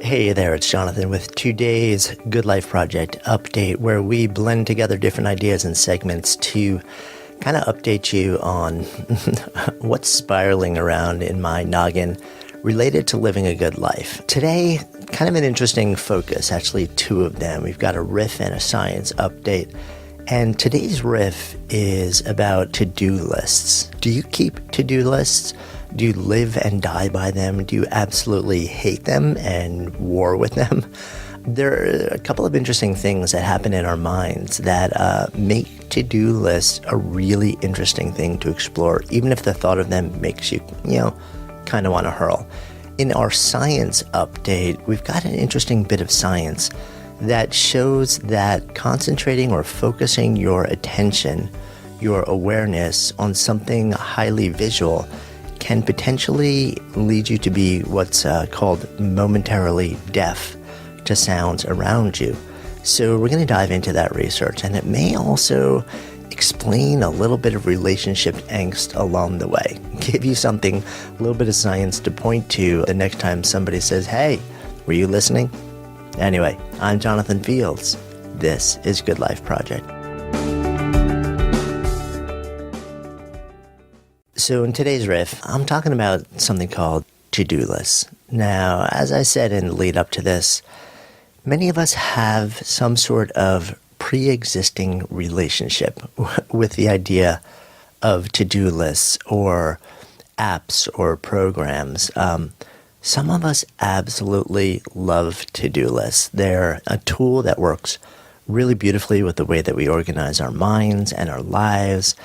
Hey there, it's Jonathan with today's Good Life Project update, where we blend together different ideas and segments to kind of update you on what's spiraling around in my noggin related to living a good life. Today, kind of an interesting focus, actually two of them. We've got a riff and a science update. And today's riff is about to-do lists. Do you keep to-do lists? Do you live and die by them? Do you absolutely hate them and war with them? There are a couple of interesting things that happen in our minds that make to-do lists a really interesting thing to explore, even if the thought of them makes you, kind of want to hurl. In our science update, we've got an interesting bit of science that shows that concentrating or focusing your attention, your awareness on something highly visual can potentially lead you to be what's called momentarily deaf to sounds around you. So we're going to dive into that research, and it may also explain a little bit of relationship angst along the way. Give you something, a little bit of science to point to the next time somebody says, "Hey, were you listening?" Anyway, I'm Jonathan Fields. This is Good Life Project. So in today's riff, I'm talking about something called to-do lists. Now, as I said in the lead up to this, many of us have some sort of pre-existing relationship with the idea of to-do lists or apps or programs. Some of us absolutely love to-do lists. They're a tool that works really beautifully with the way that we organize our minds and our lives,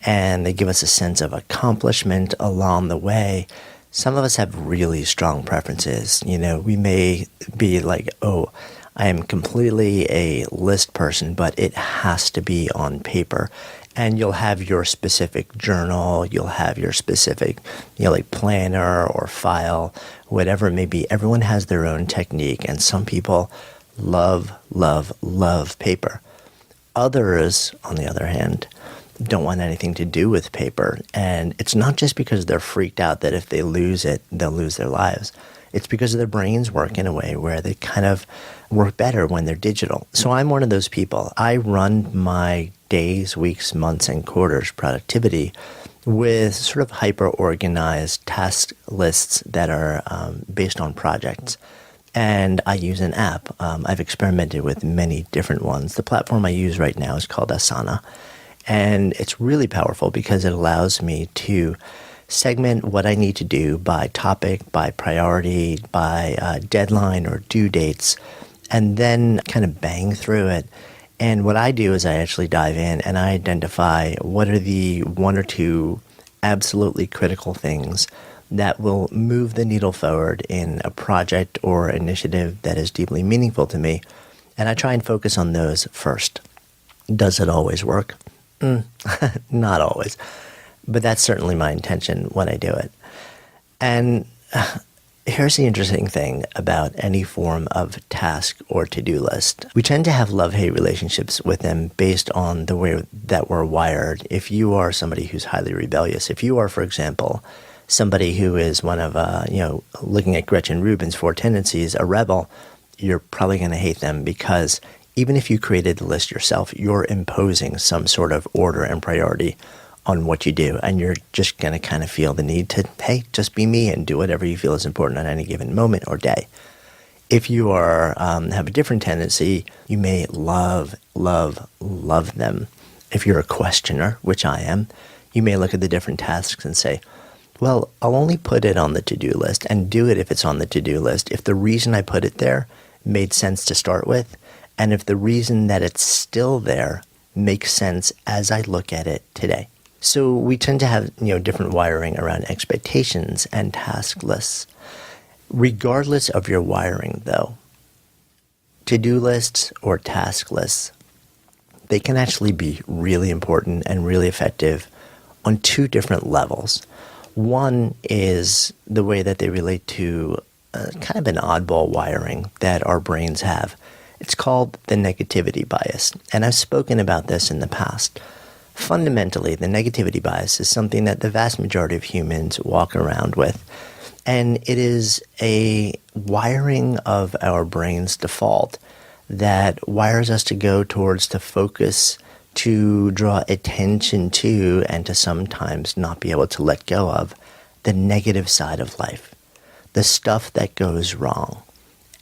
and they give us a sense of accomplishment along the way. Some of us have really strong preferences. We may be like, oh, I am completely a list person, but it has to be on paper. And you'll have your specific journal, you'll have your specific, like planner or file, whatever it may be. Everyone has their own technique, and some people love, love, love paper. Others, on the other hand, don't want anything to do with paper. And it's not just because they're freaked out that if they lose it, they'll lose their lives. It's because their brains work in a way where they kind of work better when they're digital. So I'm one of those people. I run my days, weeks, months, and quarters productivity with sort of hyper-organized task lists that are based on projects. And I use an app. I've experimented with many different ones. The platform I use right now is called Asana. And it's really powerful because it allows me to segment what I need to do by topic, by priority, by deadline or due dates, and then kind of bang through it. And what I do is I actually dive in and I identify what are the one or two absolutely critical things that will move the needle forward in a project or initiative that is deeply meaningful to me. And I try and focus on those first. Does it always work? Not always. But that's certainly my intention when I do it. And here's the interesting thing about any form of task or to-do list. We tend to have love-hate relationships with them based on the way that we're wired. If you are somebody who's highly rebellious, if you are, for example, somebody who is one of, looking at Gretchen Rubin's 4 tendencies, a rebel, you're probably going to hate them because even if you created the list yourself, you're imposing some sort of order and priority on what you do. And you're just going to kind of feel the need to, hey, just be me and do whatever you feel is important on any given moment or day. If you are have a different tendency, you may love, love, love them. If you're a questioner, which I am, you may look at the different tasks and say, well, I'll only put it on the to-do list and do it if it's on the to-do list. If the reason I put it there made sense to start with, and if the reason that it's still there makes sense as I look at it today. So we tend to have, different wiring around expectations and task lists. Regardless of your wiring, though, to-do lists or task lists, they can actually be really important and really effective on 2 different levels. One is the way that they relate to kind of an oddball wiring that our brains have. It's called the negativity bias, and I've spoken about this in the past. Fundamentally, the negativity bias is something that the vast majority of humans walk around with, And it is a wiring of our brain's default that wires us to go towards the focus, to draw attention to, and to sometimes not be able to let go of the negative side of life, the stuff that goes wrong.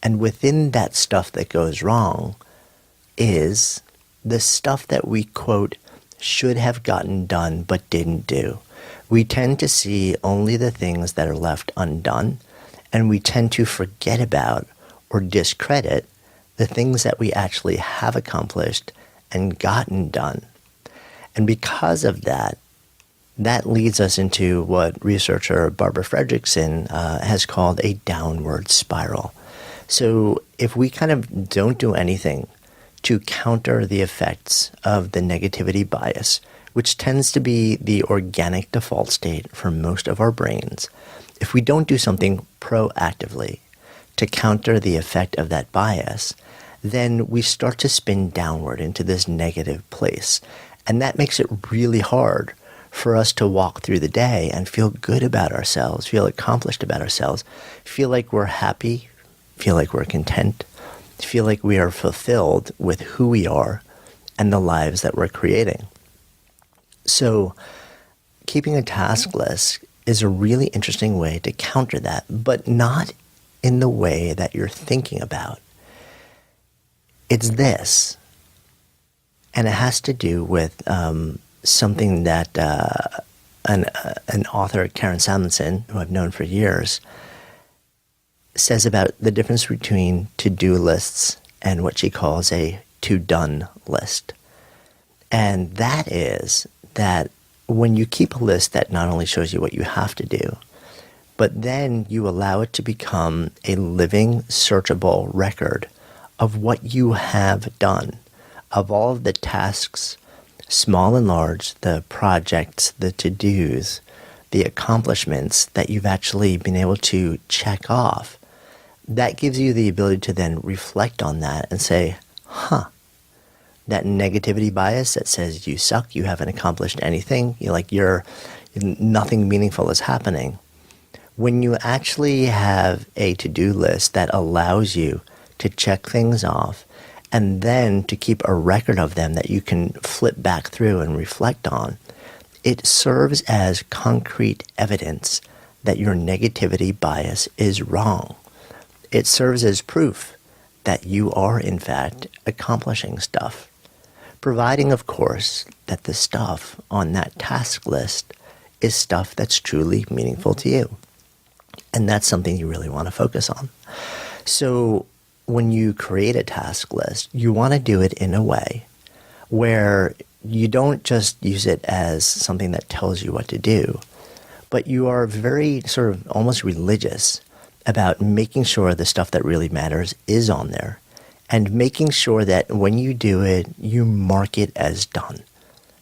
And within that stuff that goes wrong is the stuff that we, quote, should have gotten done but didn't do. We tend to see only the things that are left undone, and we tend to forget about or discredit the things that we actually have accomplished and gotten done. And because of that, that leads us into what researcher Barbara Fredrickson has called a downward spiral. So if we kind of don't do anything to counter the effects of the negativity bias, which tends to be the organic default state for most of our brains, if we don't do something proactively to counter the effect of that bias, then we start to spin downward into this negative place. And that makes it really hard for us to walk through the day and feel good about ourselves, feel accomplished about ourselves, feel like we're happy, feel like we're content, feel like we are fulfilled with who we are and the lives that we're creating. So keeping a task list is a really interesting way to counter that, but not in the way that you're thinking about. It's this, and it has to do with something that an author, Karen Samuelson, who I've known for years, says about the difference between to-do lists and what she calls a to-done list. And that is that when you keep a list that not only shows you what you have to do, but then you allow it to become a living, searchable record of what you have done, of all of the tasks, small and large, the projects, the to-dos, the accomplishments that you've actually been able to check off, that gives you the ability to then reflect on that and say, that negativity bias that says you suck, you haven't accomplished anything, nothing meaningful is happening. When you actually have a to-do list that allows you to check things off and then to keep a record of them that you can flip back through and reflect on, it serves as concrete evidence that your negativity bias is wrong. It serves as proof that you are, in fact, accomplishing stuff, providing, of course, that the stuff on that task list is stuff that's truly meaningful to you. And that's something you really want to focus on. So when you create a task list, you want to do it in a way where you don't just use it as something that tells you what to do, but you are very sort of almost religious about making sure the stuff that really matters is on there, and making sure that when you do it, you mark it as done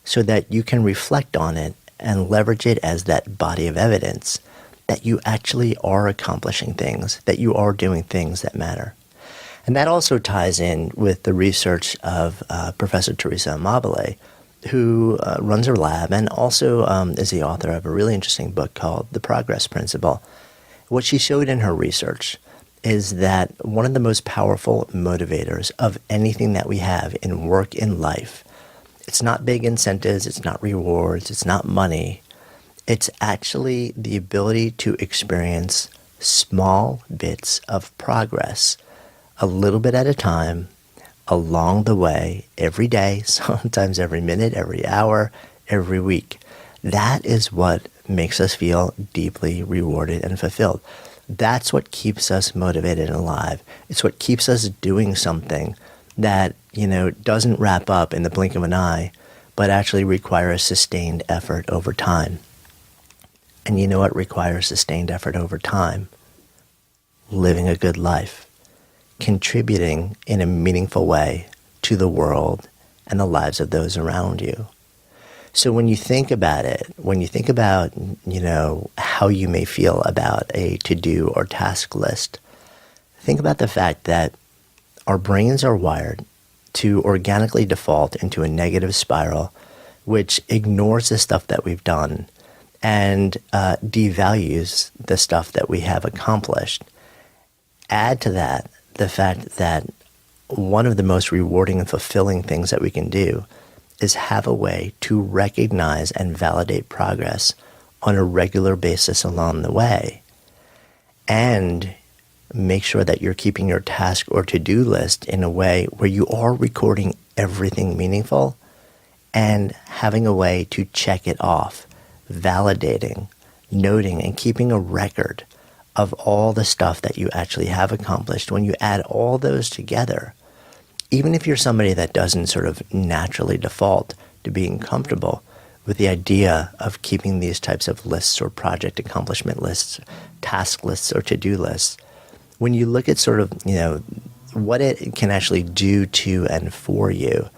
so that you can reflect on it and leverage it as that body of evidence that you actually are accomplishing things, that you are doing things that matter. And that also ties in with the research of Professor Teresa Amabile, who runs her lab and also is the author of a really interesting book called The Progress Principle. What she showed in her research is that one of the most powerful motivators of anything that we have in work in life, it's not big incentives, it's not rewards, it's not money. It's actually the ability to experience small bits of progress, a little bit at a time, along the way, every day, sometimes every minute, every hour, every week. That is what makes us feel deeply rewarded and fulfilled. That's what keeps us motivated and alive. It's what keeps us doing something that, doesn't wrap up in the blink of an eye, but actually requires sustained effort over time. And you know what requires sustained effort over time? Living a good life, contributing in a meaningful way to the world and the lives of those around you. So when you think about it, when you think about, how you may feel about a to-do or task list, think about the fact that our brains are wired to organically default into a negative spiral, which ignores the stuff that we've done and devalues the stuff that we have accomplished. Add to that the fact that one of the most rewarding and fulfilling things that we can do is have a way to recognize and validate progress on a regular basis along the way, and make sure that you're keeping your task or to-do list in a way where you are recording everything meaningful and having a way to check it off, validating, noting, and keeping a record of all the stuff that you actually have accomplished. When you add all those together, even if you're somebody that doesn't sort of naturally default to being comfortable with the idea of keeping these types of lists or project accomplishment lists, task lists, or to-do lists, when you look at sort of, what it can actually do to and for you,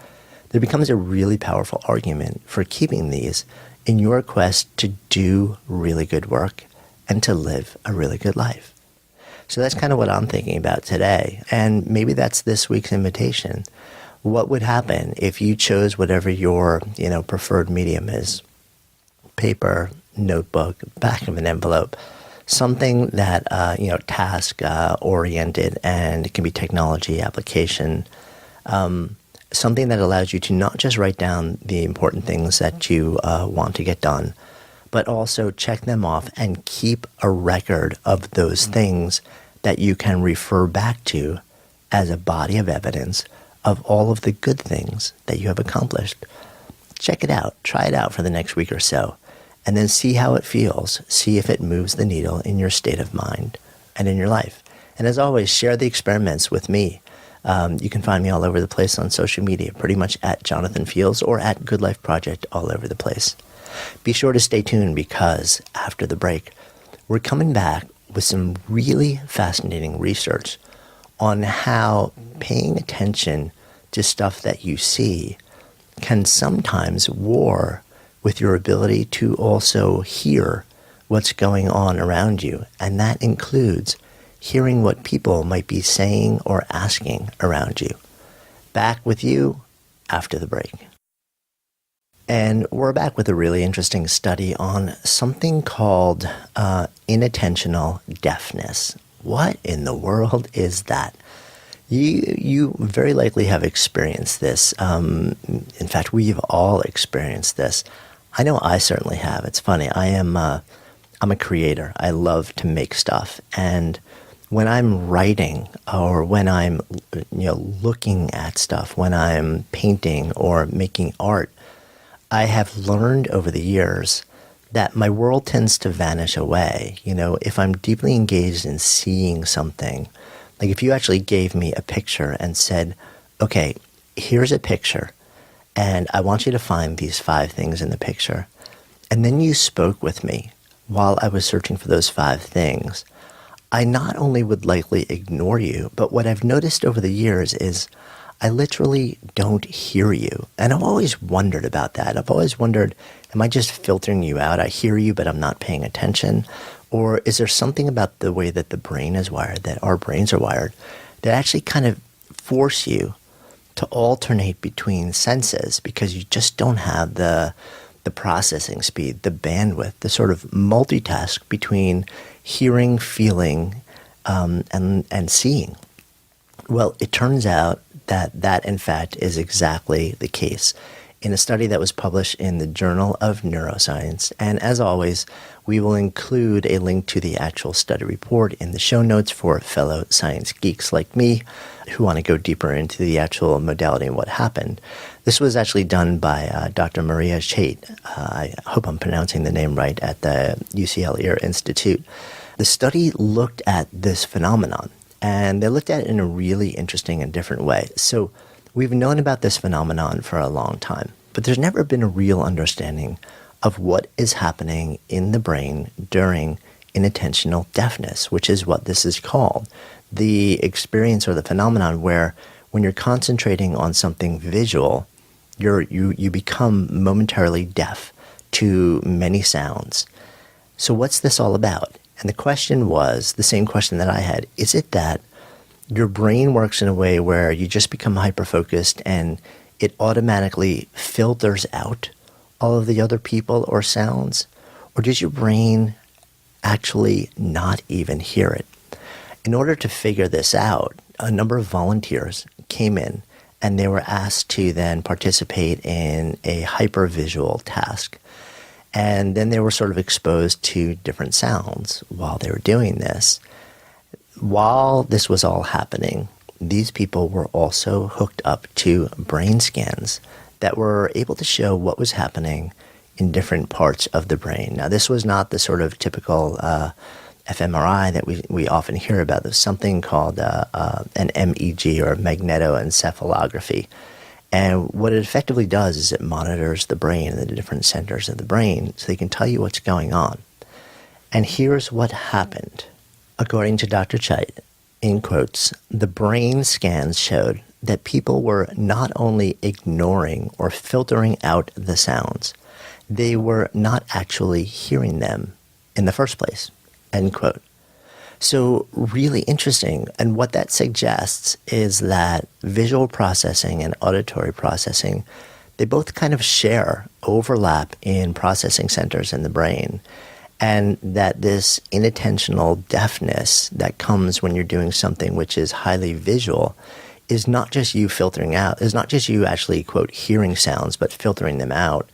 there becomes a really powerful argument for keeping these in your quest to do really good work and to live a really good life. So that's kind of what I'm thinking about today. And maybe that's this week's invitation. What would happen if you chose whatever your, preferred medium is? Paper, notebook, back of an envelope, something that, task oriented, and it can be technology application, something that allows you to not just write down the important things that you want to get done, but also check them off and keep a record of those things that you can refer back to as a body of evidence of all of the good things that you have accomplished. Check it out. Try it out for the next week or so, and then see how it feels. See if it moves the needle in your state of mind and in your life. And as always, share the experiments with me. You can find me all over the place on social media, pretty much at Jonathan Fields or at Good Life Project, all over the place. Be sure to stay tuned, because after the break, we're coming back with some really fascinating research on how paying attention to stuff that you see can sometimes war with your ability to also hear what's going on around you. And that includes hearing what people might be saying or asking around you. Back with you after the break. And we're back with a really interesting study on something called inattentional deafness. What in the world is that? You very likely have experienced this. In fact, we've all experienced this. I know I certainly have. It's funny. I'm a creator. I love to make stuff. And when I'm writing, or when I'm looking at stuff, when I'm painting or making art, I have learned over the years that my world tends to vanish away. If I'm deeply engaged in seeing something, like if you actually gave me a picture and said, okay, here's a picture, and I want you to find these 5 things in the picture, and then you spoke with me while I was searching for those 5 things, I not only would likely ignore you, but what I've noticed over the years is I literally don't hear you. And I've always wondered about that. I've always wondered, am I just filtering you out? I hear you, but I'm not paying attention. Or is there something about the way that the brain is wired, that our brains are wired, that actually kind of force you to alternate between senses because you just don't have the processing speed, the bandwidth, the sort of multitask between hearing, feeling, and seeing? Well, it turns out that in fact is exactly the case in a study that was published in the Journal of Neuroscience. And as always, we will include a link to the actual study report in the show notes for fellow science geeks like me who want to go deeper into the actual modality and what happened. This was actually done by Dr. Maria Chait. I hope I'm pronouncing the name right, at the UCL Ear Institute. The study looked at this phenomenon, and they looked at it in a really interesting and different way. So we've known about this phenomenon for a long time, but there's never been a real understanding of what is happening in the brain during inattentional deafness, which is what this is called. The experience or the phenomenon where when you're concentrating on something visual, you become momentarily deaf to many sounds. So what's this all about? And the question was the same question that I had. Is it that your brain works in a way where you just become hyper-focused and it automatically filters out all of the other people or sounds? Or does your brain actually not even hear it? In order to figure this out, a number of volunteers came in and they were asked to then participate in a hypervisual task. And then they were sort of exposed to different sounds while they were doing this. While this was all happening, these people were also hooked up to brain scans that were able to show what was happening in different parts of the brain. Now, this was not the sort of typical fMRI that we often hear about. There's something called an MEG, or magnetoencephalography. And what it effectively does is it monitors the brain and the different centers of the brain so they can tell you what's going on. And here's what happened. According to Dr. Chait, in quotes, the brain scans showed that people were not only ignoring or filtering out the sounds, they were not actually hearing them in the first place, end quote. So really interesting. And what that suggests is that visual processing and auditory processing, they both kind of share overlap in processing centers in the brain. And that this inattentional deafness that comes when you're doing something which is highly visual is not just you filtering out, is not just you actually, quote, hearing sounds, but filtering them out.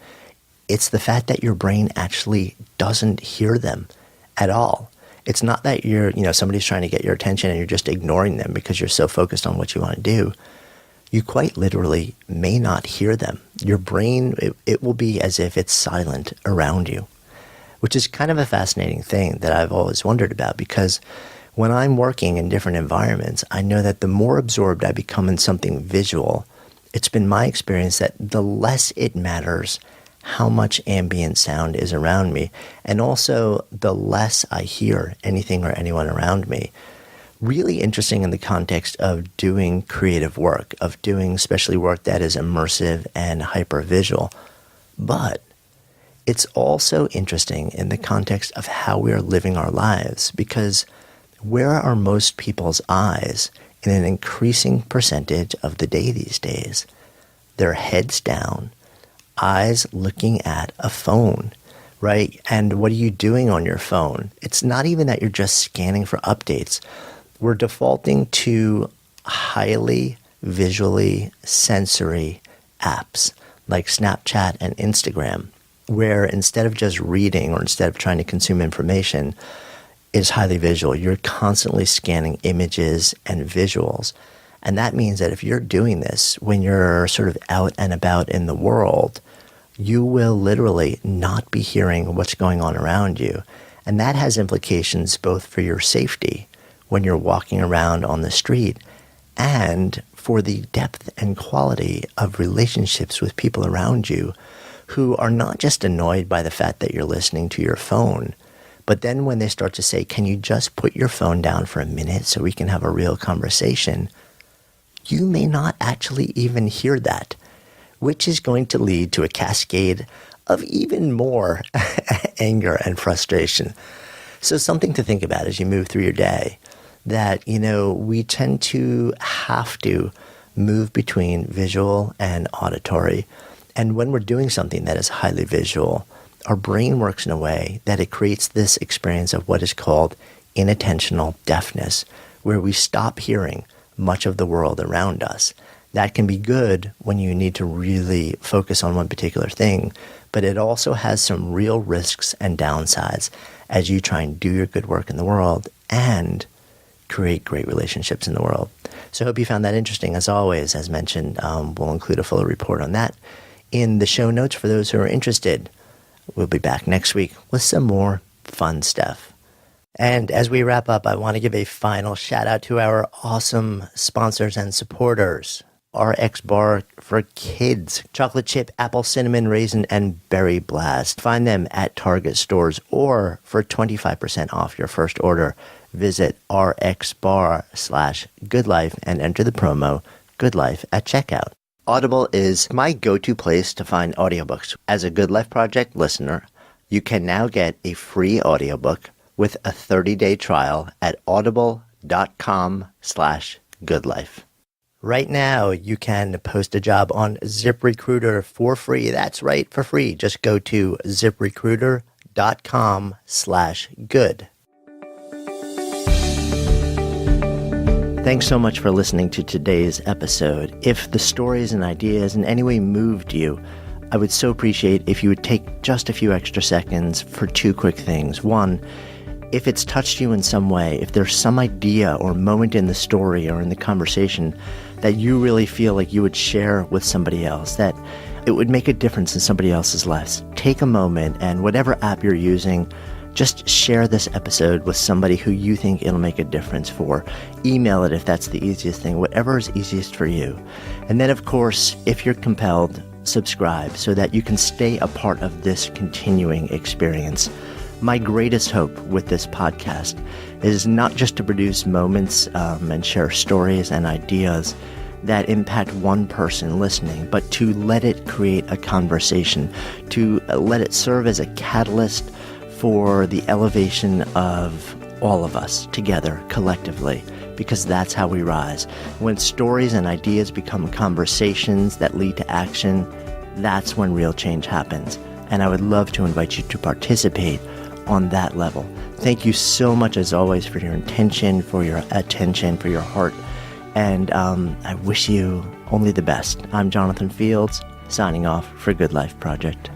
It's the fact that your brain actually doesn't hear them at all. It's not that somebody's trying to get your attention and you're just ignoring them because you're so focused on what you want to do. You quite literally may not hear them. Your brain, it will be as if it's silent around you, which is kind of a fascinating thing that I've always wondered about, because when I'm working in different environments, I know that the more absorbed I become in something visual, it's been my experience that the less it matters how much ambient sound is around me, and also the less I hear anything or anyone around me. Really interesting in the context of doing creative work, of doing especially work that is immersive and hypervisual. But it's also interesting in the context of how we are living our lives, because where are most people's eyes in an increasing percentage of the day these days? They're heads down, eyes looking at a phone, right? And what are you doing on your phone? It's not even that you're just scanning for updates. We're defaulting to highly visually sensory apps like Snapchat and Instagram, where instead of just reading or instead of trying to consume information, it's highly visual. You're constantly scanning images and visuals. And that means that if you're doing this when you're sort of out and about in the world, you will literally not be hearing what's going on around you. And that has implications both for your safety when you're walking around on the street and for the depth and quality of relationships with people around you who are not just annoyed by the fact that you're listening to your phone, but then when they start to say, can you just put your phone down for a minute so we can have a real conversation? You may not actually even hear that, which is going to lead to a cascade of even more anger and frustration. So something to think about as you move through your day, that, we tend to have to move between visual and auditory. And when we're doing something that is highly visual, our brain works in a way that it creates this experience of what is called inattentional deafness, where we stop hearing much of the world around us. That can be good when you need to really focus on one particular thing, but it also has some real risks and downsides as you try and do your good work in the world and create great relationships in the world. So I hope you found that interesting. As always, as mentioned, we'll include a fuller report on that in the show notes for those who are interested. We'll be back next week with some more fun stuff. And as we wrap up, I want to give a final shout out to our awesome sponsors and supporters. RX Bar for Kids, chocolate chip, apple, cinnamon, raisin, and berry blast. Find them at Target stores, or for 25% off your first order, visit rxbar/goodlife and enter the promo GoodLife at checkout. Audible is my go-to place to find audiobooks. As a Good Life Project listener, you can now get a free audiobook with a 30-day trial at audible.com/goodlife. Right now, you can post a job on ZipRecruiter for free. That's right, for free. Just go to ziprecruiter.com inspirational.com/good. Thanks so much for listening to today's episode. If the stories and ideas in any way moved you, I would so appreciate if you would take just a few extra seconds for two quick things. One, if it's touched you in some way, if there's some idea or moment in the story or in the conversation that you really feel like you would share with somebody else, that it would make a difference in somebody else's lives, take a moment and whatever app you're using, just share this episode with somebody who you think it'll make a difference for. Email it if that's the easiest thing, whatever is easiest for you. And then, of course, if you're compelled, subscribe so that you can stay a part of this continuing experience. My greatest hope with this podcast is not just to produce moments and share stories and ideas that impact one person listening, but to let it create a conversation, to let it serve as a catalyst for the elevation of all of us together collectively, because that's how we rise. When stories and ideas become conversations that lead to action, that's when real change happens. And I would love to invite you to participate on that level. Thank you so much, as always, for your intention, for your attention, for your heart. And I wish you only the best. I'm Jonathan Fields, signing off for Good Life Project.